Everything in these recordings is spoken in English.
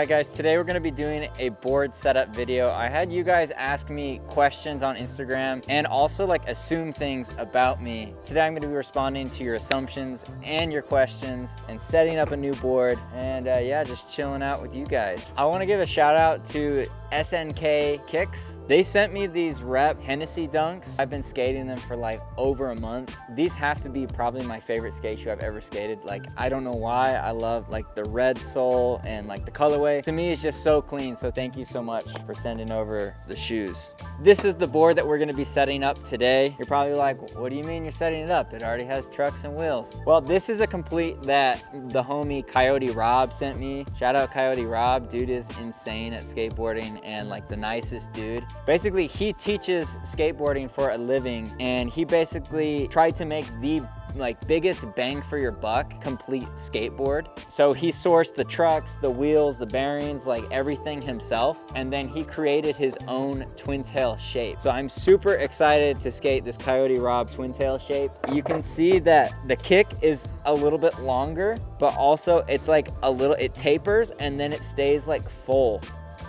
Hi guys, today we're gonna be doing a board setup video. I had you guys ask me questions on Instagram and also like assume things about me. Today I'm gonna be responding to your assumptions and your questions and setting up a new board and yeah, just chilling out with you guys. I wanna give a shout out to snkkickru. They sent me these rep Hennesey dunks. I've been skating them for like over a month. These have to be probably my favorite skate shoe I've ever skated. Like, I don't know why. I love like the red sole and like the colorway. To me, it's just so clean. So thank you so much for sending over the shoes. This is the board that we're gonna be setting up today. You're probably like, what do you mean you're setting it up? It already has trucks and wheels. Well, this is a complete that the homie Coyote Rob sent me. Shout out Coyote Rob. Dude is insane at skateboarding and like the nicest dude. Basically, he teaches skateboarding for a living and he basically tried to make the like biggest bang for your buck complete skateboard. So he sourced the trucks, the wheels, the bearings, like everything himself, and then he created his own twin tail shape. So I'm super excited to skate this Coyote Rob twin tail shape. You can see that the kick is a little bit longer, but also it's like a little, it tapers and then it stays like full.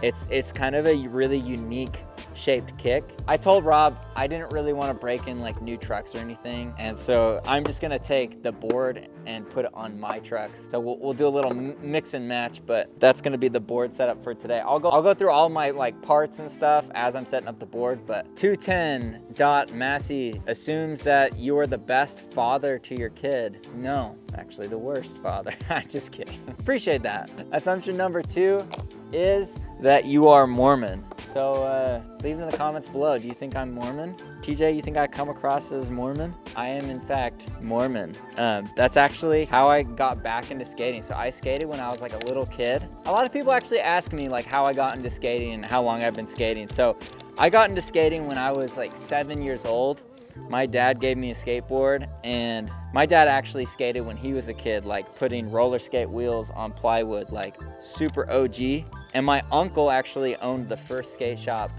It's kind of a really unique shaped kick. I told Rob I didn't really want to break in like new trucks or anything, and so I'm just gonna take the board and put it on my trucks. So we'll do a little mix and match, but that's gonna be the board setup for today. I'll go through all my like parts and stuff as I'm setting up the board. But 210.Massey assumes that you are the best father to your kid. No, actually the worst father. I'm just kidding. Appreciate that. Assumption number 2 is that you are Mormon. So leave it in the comments below. Do you think I'm Mormon? TJ, you think I come across as Mormon? I am in fact Mormon. That's actually how I got back into skating. So I skated when I was like a little kid. A lot of people actually ask me like how I got into skating and how long I've been skating. So I got into skating when I was like 7 years old. My dad gave me a skateboard, and my dad actually skated when he was a kid, like putting roller skate wheels on plywood, like super OG. And my uncle actually owned the first skate shop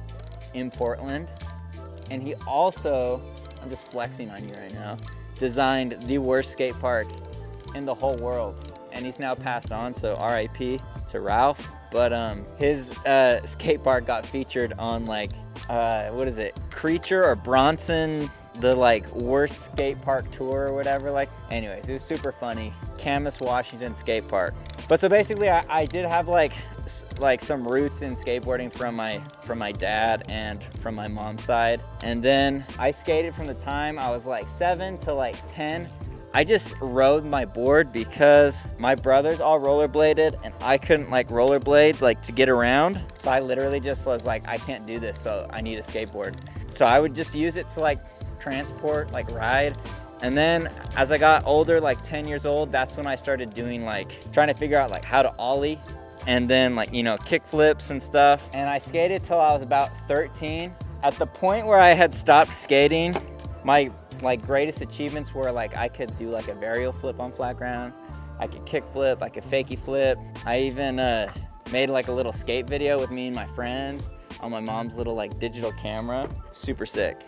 in Portland. And he also, I'm just flexing on you right now, designed the worst skate park in the whole world. And he's now passed on, so RIP to Ralph. But his skate park got featured on like, what is it? Creature or Bronson, the like worst skate park tour or whatever. Like, anyways, it was super funny. Camas, Washington skate park. But so basically I did have like some roots in skateboarding from my dad and from my mom's side. And then I skated from the time I was like 7 to like 10. I just rode my board because my brothers all rollerbladed and I couldn't like rollerblade like to get around. So I literally just was like, I can't do this, so I need a skateboard. So I would just use it to like transport, like ride. And then as I got older, like 10 years old, that's when I started doing like, trying to figure out like how to ollie and then like, you know, kick flips and stuff. And I skated till I was about 13. At the point where I had stopped skating, my like greatest achievements were like I could do like a varial flip on flat ground, I could kick flip, I could fakie flip. I even made like a little skate video with me and my friend on my mom's little like digital camera. Super sick.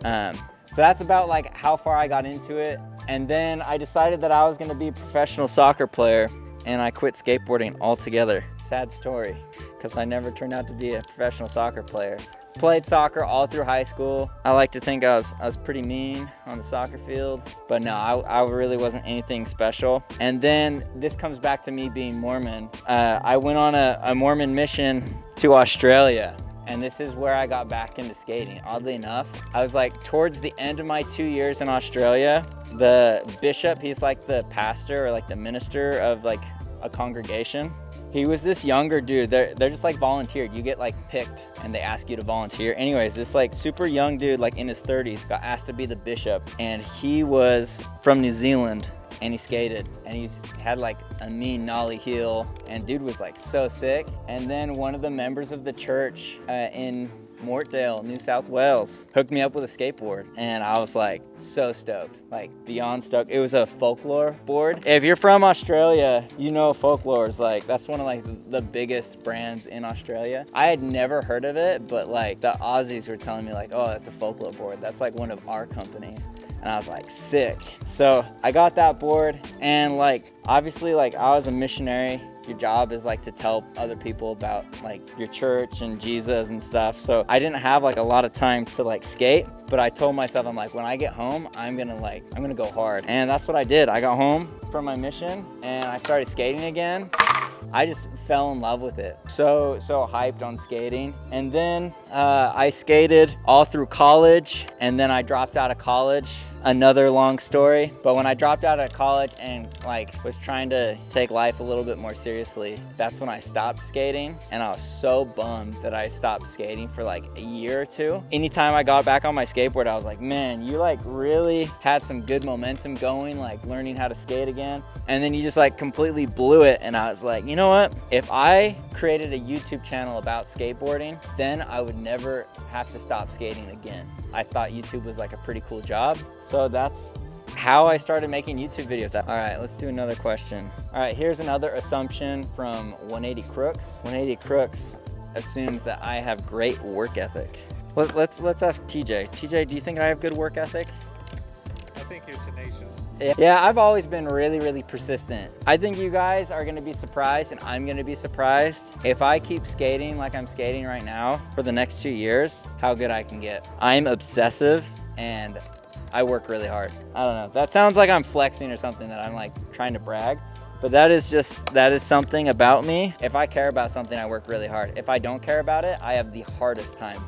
So that's about like how far I got into it. And then I decided that I was gonna be a professional soccer player and I quit skateboarding altogether. Sad story, because I never turned out to be a professional soccer player. Played soccer all through high school. I like to think I was pretty mean on the soccer field, but no, I really wasn't anything special. And then this comes back to me being Mormon. I went on a Mormon mission to Australia, and this is where I got back into skating. Oddly enough, I was like towards the end of my 2 years in Australia, the bishop, he's like the pastor or like the minister of like a congregation. He was this younger dude. They're just like volunteered. You get like picked and they ask you to volunteer. Anyways, this like super young dude, like in his 30s, got asked to be the bishop. And he was from New Zealand and he skated. And he had like a mean nollie heel. And dude was like so sick. And then one of the members of the church in Mortdale, New South Wales, hooked me up with a skateboard, and I was like so stoked, like beyond stoked. It was a Folklore board. If you're from Australia, you know Folklore is like, that's one of like the biggest brands in Australia. I had never heard of it, but like the Aussies were telling me like, oh, that's a Folklore board. That's like one of our companies. And I was like, sick. So I got that board, and like obviously like I was a missionary your job is like to tell other people about like your church and Jesus and stuff. So I didn't have like a lot of time to like skate, but I told myself, I'm like, when I get home, I'm gonna go hard. And that's what I did. I got home from my mission and I started skating again. I just fell in love with it. So hyped on skating. And then I skated all through college, and then I dropped out of college. Another long story, but when I dropped out of college and like was trying to take life a little bit more seriously, that's when I stopped skating, and I was so bummed that I stopped skating for like a year or two. Anytime I got back on my skateboard, I was like, man, you like really had some good momentum going, like learning how to skate again, and then you just like completely blew it. And I was like, you know what, if I created a YouTube channel about skateboarding, then I would never have to stop skating again. I thought YouTube was like a pretty cool job. So that's how I started making YouTube videos. All right, let's do another question. All right, here's another assumption from 180 Crooks. 180 Crooks assumes that I have great work ethic. Let's ask TJ. TJ, do you think I have good work ethic? I think you're tenacious. Yeah, I've always been really, really persistent. I think you guys are gonna be surprised, and I'm gonna be surprised if I keep skating like I'm skating right now for the next 2 years, how good I can get. I'm obsessive and I work really hard. I don't know, that sounds like I'm flexing or something, that I'm like trying to brag, but that is something about me. If I care about something, I work really hard. If I don't care about it, I have the hardest time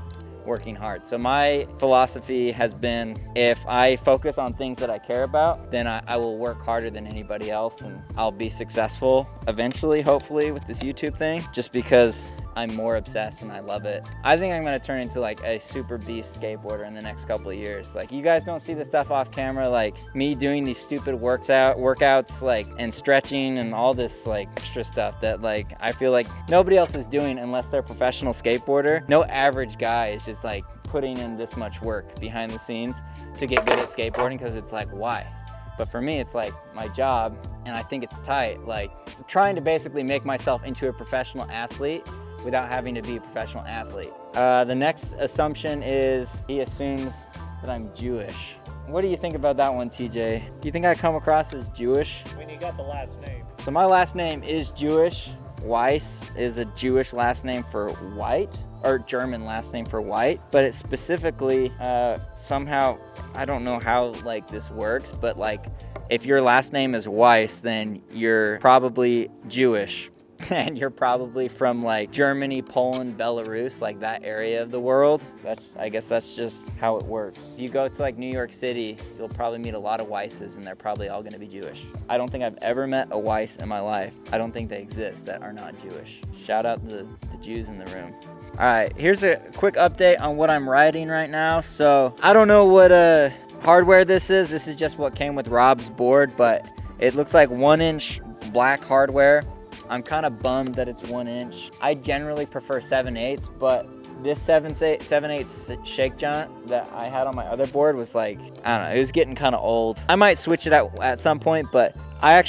working hard. So my philosophy has been, if I focus on things that I care about, then I will work harder than anybody else, and I'll be successful eventually, hopefully, with this YouTube thing, just because I'm more obsessed and I love it. I think I'm gonna turn into like a super beast skateboarder in the next couple of years. Like, you guys don't see the stuff off camera, like me doing these stupid workouts like, and stretching and all this like extra stuff that like I feel like nobody else is doing unless they're a professional skateboarder. No average guy is just like putting in this much work behind the scenes to get good at skateboarding, because it's like, why? But for me, it's like my job, and I think it's tight. Like, I'm trying to basically make myself into a professional athlete without having to be a professional athlete. The next assumption is he assumes that I'm Jewish. What do you think about that one, TJ? Do you think I come across as Jewish? When you got the last name. So my last name is Jewish. Weiss is a Jewish last name for white, or German last name for white, but it specifically somehow, I don't know how like this works, but like if your last name is Weiss, then you're probably Jewish. And you're probably from like Germany, Poland, Belarus, like that area of the world. I guess that's just how it works. If you go to like New York City, you'll probably meet a lot of Weisses, and they're probably all gonna be Jewish. I don't think I've ever met a Weiss in my life. I don't think they exist that are not Jewish. Shout out the Jews in the room. All right, here's a quick update on what I'm riding right now. So I don't know what hardware this is. This is just what came with Rob's board, but it looks like 1-inch black hardware. I'm kind of bummed that it's 1 inch. I generally prefer 7/8, but this 7/8 shake jaunt that I had on my other board was like, I don't know, it was getting kind of old. I might switch it out at some point, but I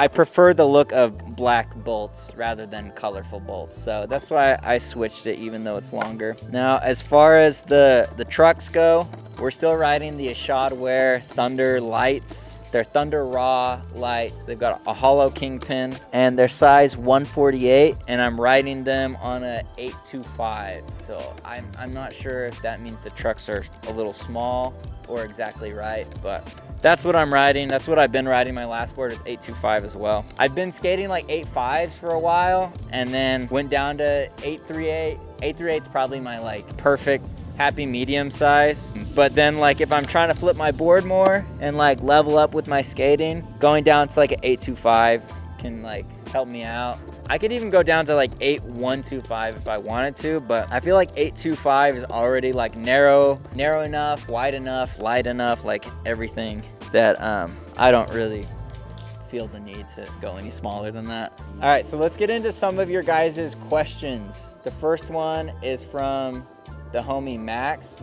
prefer the look of black bolts rather than colorful bolts. So that's why I switched it, even though it's longer. Now, as far as the trucks go, we're still riding the Ishod Wair Thunder lights. They're Thunder Raw lights. They've got a hollow kingpin, and they're size 148, and I'm riding them on a 825. So I'm not sure if that means the trucks are a little small or exactly right, but that's what I'm riding. That's what I've been riding. My last board is 825 as well. I've been skating like 8.5s for a while, and then went down to 838. 838 is probably my like perfect happy medium size. But then like if I'm trying to flip my board more and like level up with my skating, going down to like an 825 can like help me out. I could even go down to like 8125 if I wanted to, but I feel like 825 is already like narrow enough, wide enough, light enough, like everything that I don't really feel the need to go any smaller than that. All right, so let's get into some of your guys' questions. The first one is from the homie Max,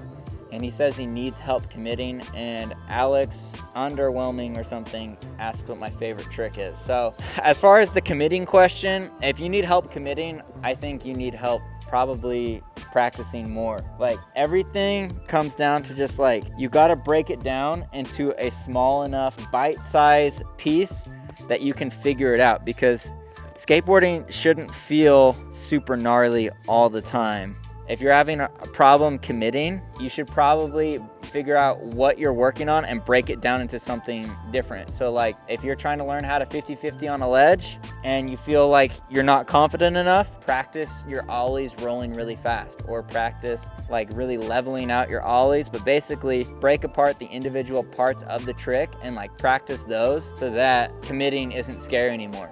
and he says he needs help committing, and Alex Underwhelming or something asks what my favorite trick is. So as far as the committing question, if you need help committing, I think you need help probably practicing more. Like everything comes down to just like, you gotta break it down into a small enough bite-sized piece that you can figure it out, because skateboarding shouldn't feel super gnarly all the time. If you're having a problem committing, you should probably figure out what you're working on and break it down into something different. So like if you're trying to learn how to 50-50 on a ledge and you feel like you're not confident enough, practice your ollies rolling really fast, or practice like really leveling out your ollies, but basically break apart the individual parts of the trick and like practice those so that committing isn't scary anymore.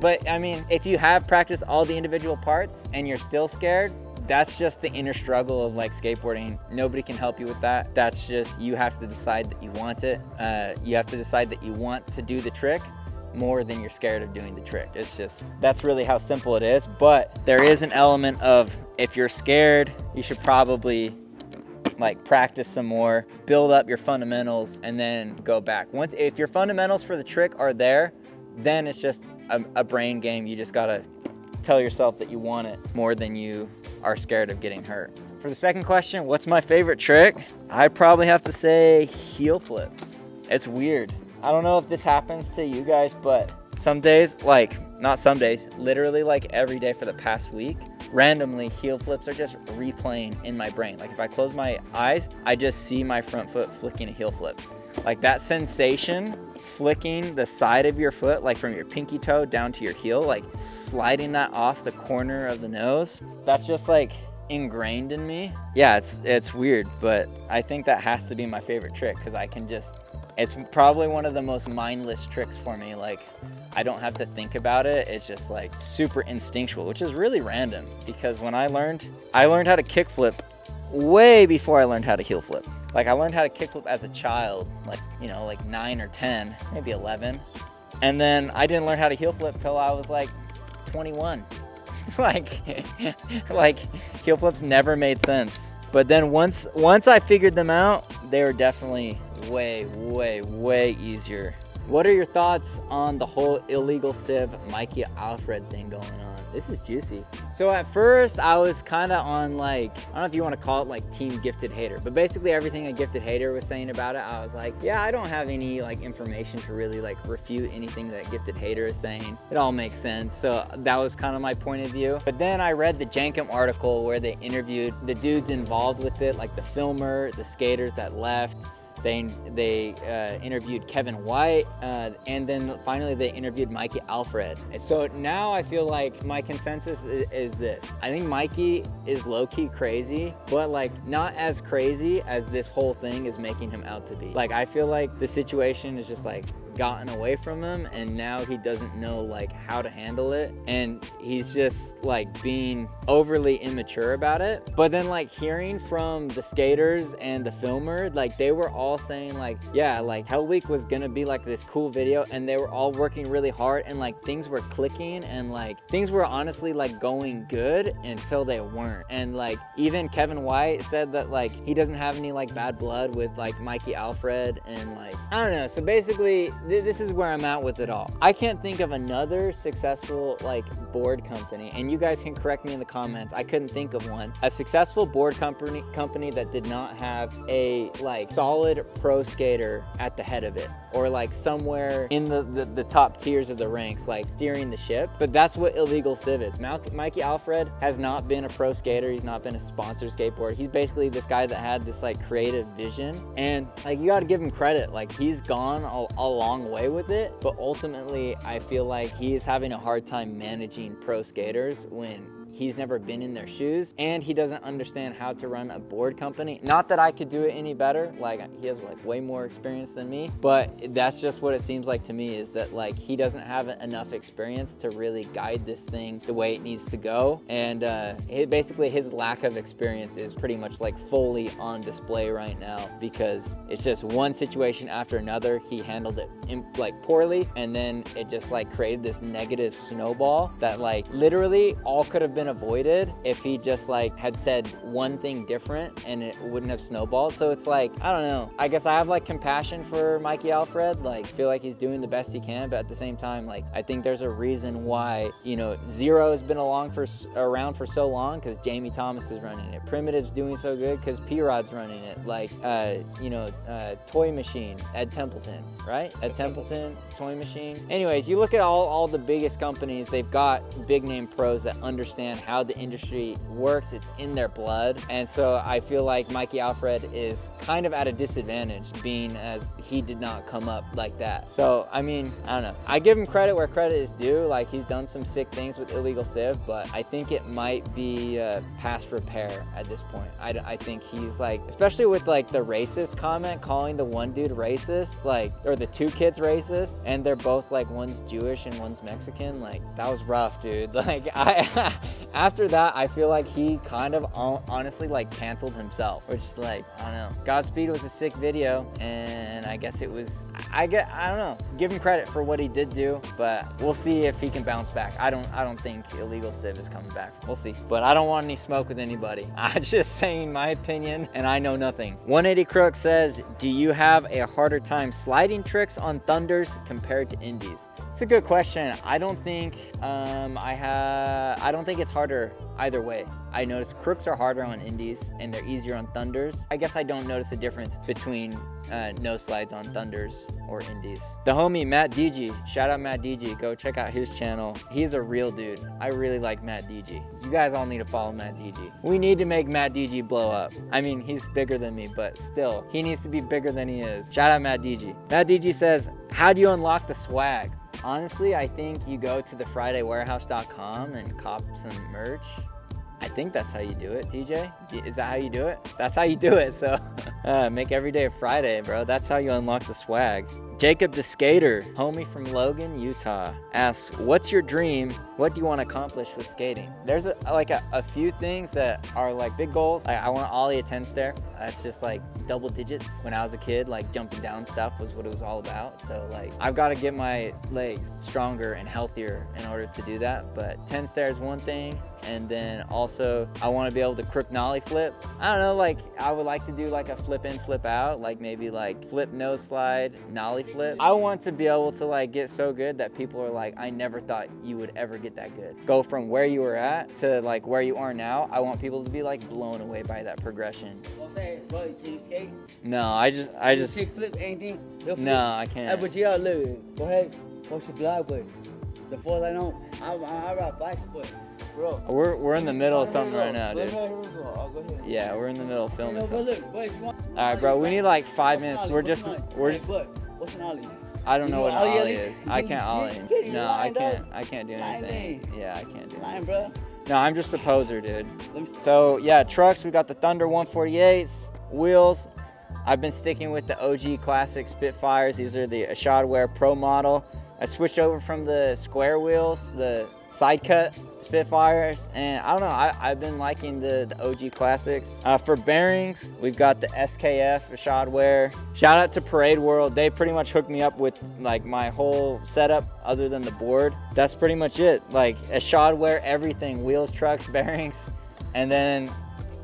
But I mean, if you have practiced all the individual parts and you're still scared, that's just the inner struggle of like skateboarding. Nobody can help you with that. That's just, you have to decide that you want it. You have to decide that you want to do the trick more than you're scared of doing the trick. It's just, that's really how simple it is. But there is an element of, if you're scared, you should probably like practice some more, build up your fundamentals, and then go back. If your fundamentals for the trick are there, then it's just a brain game. You just gotta tell yourself that you want it more than you are scared of getting hurt. For the second question, what's my favorite trick? I'd probably have to say heel flips. It's weird. I don't know if this happens to you guys, but some days, like, not some days, literally like every day for the past week, randomly heel flips are just replaying in my brain. Like if I close my eyes, I just see my front foot flicking a heel flip. Like that sensation, flicking the side of your foot, like from your pinky toe down to your heel, like sliding that off the corner of the nose, that's just like ingrained in me. Yeah, it's weird, but I think that has to be my favorite trick because I can just, it's probably one of the most mindless tricks for me. Like I don't have to think about it. It's just like super instinctual, which is really random because when I learned how to kickflip way before I learned how to heel flip. Like I learned how to kickflip as a child, like, you know, like 9 or 10, maybe 11. And then I didn't learn how to heel flip till I was like 21. like heel flips never made sense. But then once I figured them out, they were definitely way easier. What are your thoughts on the whole illegal civ Mikey Alfred thing going on? This is juicy. So at first I was kind of on like, I don't know if you want to call it like team gifted hater, but basically everything a gifted hater was saying about it, I was like, yeah, I don't have any like information to really like refute anything that gifted hater is saying. It all makes sense. So that was kind of my point of view. But then I read the Jankum article where they interviewed the dudes involved with it, like the filmer, the skaters that left. They interviewed Kevin White, and then finally they interviewed Mikey Alfred. And so now I feel like my consensus is this. I think Mikey is low-key crazy, but like not as crazy as this whole thing is making him out to be. Like I feel like the situation is just like gotten away from him and now he doesn't know like how to handle it, and he's just like being overly immature about it. But then like hearing from the skaters and the filmer, like they were all saying like, yeah, like Hell Week was gonna be like this cool video and they were all working really hard and like things were clicking and like things were honestly like going good until they weren't. And like even Kevin White said that like he doesn't have any like bad blood with like Mikey Alfred, and like I don't know. So basically this is where I'm at with it all. I can't think of another successful like board company, and you guys can correct me in the comments, I couldn't think of one, a successful board company that did not have a like solid pro skater at the head of it, or like somewhere in the top tiers of the ranks, like steering the ship. But that's what illegal civ is. Mikey Alfred has not been a pro skater. He's not been a sponsored skateboarder. He's basically this guy that had this like creative vision, and like you got to give him credit. Like he's gone a long way with it, but ultimately I feel like he's having a hard time managing pro skaters when he's never been in their shoes, and he doesn't understand how to run a board company. Not that I could do it any better, like he has like way more experience than me, but that's just what it seems like to me, is that like he doesn't have enough experience to really guide this thing the way it needs to go. And basically his lack of experience is pretty much like fully on display right now, because it's just one situation after another. He handled it like poorly, and then it just like created this negative snowball that like literally all could have been been avoided if he just like had said one thing different and it wouldn't have snowballed. So it's like, I don't know. I guess I have like compassion for Mikey Alfred, like feel like he's doing the best he can, but at the same time, like I think there's a reason why, you know, Zero has been around for so long because Jamie Thomas is running it. Primitive's doing so good because P-Rod's running it. Like, you know, Toy Machine, Ed Templeton, right? Ed Templeton, Toy Machine. Anyways, you look at all the biggest companies, they've got big name pros that understand how the industry works. It's in their blood. And so I feel like Mikey Alfred is kind of at a disadvantage being as he did not come up like that. So, I mean, I don't know. I give him credit where credit is due. Like he's done some sick things with illegal civ, but I think it might be past repair at this point. I think he's like, especially with like the racist comment, calling the one dude racist, like, or the two kids racist, and they're both like, one's Jewish and one's Mexican. Like that was rough, dude. Like after that, I feel like he kind of honestly like canceled himself, which is like, I don't know. Godspeed was a sick video, and I guess it was, I don't know. Give him credit for what he did do, but we'll see if he can bounce back. I don't think illegal civ is coming back. We'll see. But I don't want any smoke with anybody. I'm just saying my opinion, and I know nothing. 180 Crook says, do you have a harder time sliding tricks on Thunders compared to Indies? It's a good question. I don't think I don't think it's harder either way. I notice crooks are harder on Indies and they're easier on Thunders. I guess I don't notice a difference between no slides on Thunders or Indies. The homie Matt DG, shout out Matt DG, go check out his channel. He's a real dude. I really like Matt DG. You guys all need to follow Matt DG. We need to make Matt DG blow up. I mean, he's bigger than me, but still, he needs to be bigger than he is. Shout out Matt DG. Matt DG says, how do you unlock the swag? Honestly, I think you go to thefridaywarehouse.com and cop some merch. I think that's how you do it, TJ. Is that how you do it? That's how you do it, so make every day a Friday, bro. That's how you unlock the swag. Jacob the Skater, homie from Logan, Utah, asks, what's your dream? What do you want to accomplish with skating? There's a few things that are like big goals. I want to ollie a 10 stair. That's just like double digits. When I was a kid, like jumping down stuff was what it was all about. So like I've got to get my legs stronger and healthier in order to do that. But 10 stair is one thing. And then also I want to be able to crook nollie flip. I don't know, like I would like to do like a flip in, flip out, like maybe like flip nose slide, nollie flip. I want to be able to like get so good that people are like, I never thought you would ever get that good. Go from where you were at to like where you are now. I want people to be like blown away by that progression. What I'm saying, bro, can you skate? No, I just kick flip, anything? Flip? No, I can't. Hey, but yeah, look, go ahead, post your driveway. The fourth I know, I ride bikes, but bro. We're in the middle of something right now, dude. Go ahead. Yeah, we're in the middle of filming something. Look, boy, if you want, All right, bro, we need like 5 minutes. We're just. What's an ollie? I don't know what an ollie ollie at is. least? I can't ollie. You're No, lying, I can't do anything. Yeah, I can't do Lying, anything. bro. No, I'm just a poser, dude. Let me- So yeah, trucks, we got the Thunder 148s, wheels. I've been sticking with the OG classic Spitfires. These are the Ishod Wair Pro model. I switched over from the square wheels, the side cut Spitfires, and I don't know, I've been liking the OG classics. For bearings, we've got the SKF Ishod Wair. Shout out to Parade World. They pretty much hooked me up with like my whole setup other than the board. That's pretty much it. Like Ishod Wair, everything, wheels, trucks, bearings, and then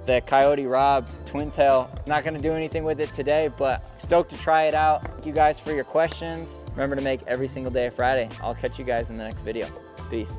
the Coyote Rob twin tail. Not gonna do anything with it today, but stoked to try it out. Thank you guys for your questions. Remember to make every single day a Friday. I'll catch you guys in the next video. Peace.